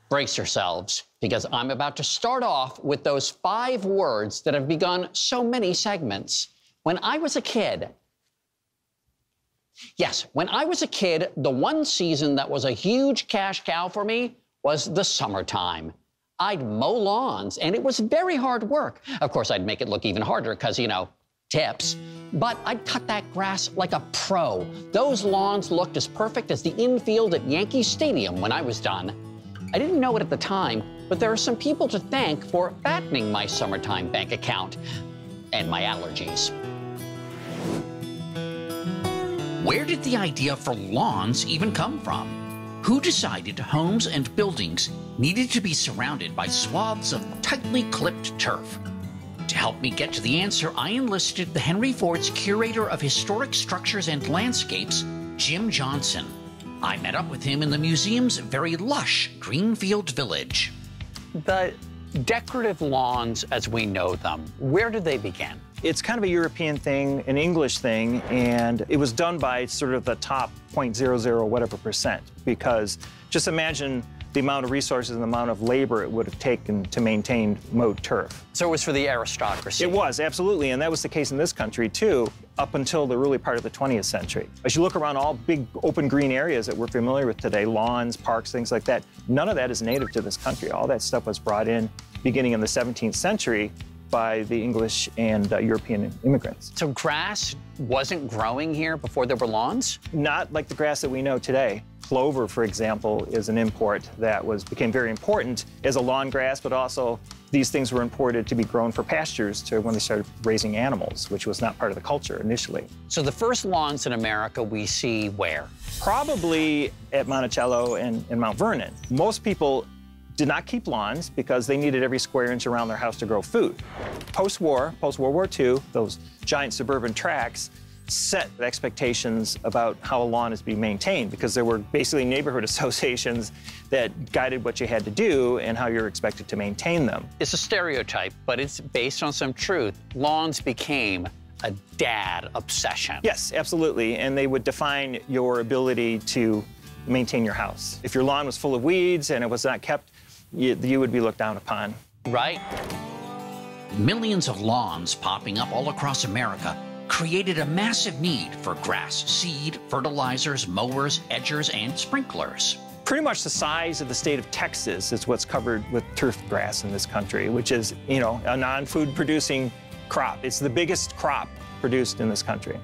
Brace yourselves, because I'm about to start off with those 5 words that have begun so many segments. When I was a kid, yes, when I was a kid, the one season that was a huge cash cow for me was the summertime. I'd mow lawns, and it was very hard work. Of course, I'd make it look even harder because, you know, tips. But I'd cut that grass like a pro. Those lawns looked as perfect as the infield at Yankee Stadium when I was done. I didn't know it at the time, but there are some people to thank for fattening my summertime bank account and my allergies. Where did the idea for lawns even come from? Who decided homes and buildings needed to be surrounded by swaths of tightly clipped turf? To help me get to the answer, I enlisted the Henry Ford's Curator of Historic Structures and Landscapes, Jim Johnson. I met up with him in the museum's very lush Greenfield Village. The decorative lawns as we know them, where did they begin? It's kind of a European thing, an English thing, and it was done by sort of the top 0.00 whatever percent, because just imagine the amount of resources and the amount of labor it would have taken to maintain mowed turf. So it was for the aristocracy? It was, absolutely, and that was the case in this country, too, up until the early part of the 20th century. As you look around all big open green areas that we're familiar with today, lawns, parks, things like that, none of that is native to this country. All that stuff was brought in beginning in the 17th century by the English and European immigrants. So grass wasn't growing here before there were lawns? Not like the grass that we know today. Clover, for example, is an import that became very important as a lawn grass, but also these things were imported to be grown for pastures when they started raising animals, which was not part of the culture initially. So the first lawns in America we see where? Probably at Monticello and Mount Vernon. Most people did not keep lawns because they needed every square inch around their house to grow food. Post-war, post-World War II, those giant suburban tracts set expectations about how a lawn is to be maintained, because there were basically neighborhood associations that guided what you had to do and how you're expected to maintain them. It's a stereotype, but it's based on some truth. Lawns became a dad obsession. Yes, absolutely, and they would define your ability to maintain your house. If your lawn was full of weeds and it was not kept, you would be looked down upon. Right. Millions of lawns popping up all across America created a massive need for grass seed, fertilizers, mowers, edgers, and sprinklers. Pretty much the size of the state of Texas is what's covered with turf grass in this country, which is, you know, a non-food producing crop. It's the biggest crop produced in this country.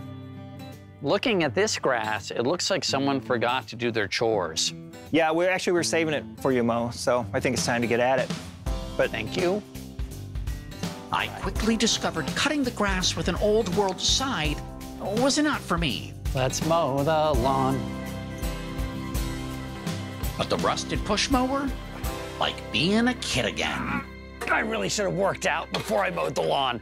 Looking at this grass, it looks like someone forgot to do their chores. Yeah, we're saving it for you, Mo, so I think it's time to get at it. But thank you. I quickly discovered cutting the grass with an old world scythe was not for me. Let's mow the lawn. But the rusted push mower? Like being a kid again. I really should have worked out before I mowed the lawn.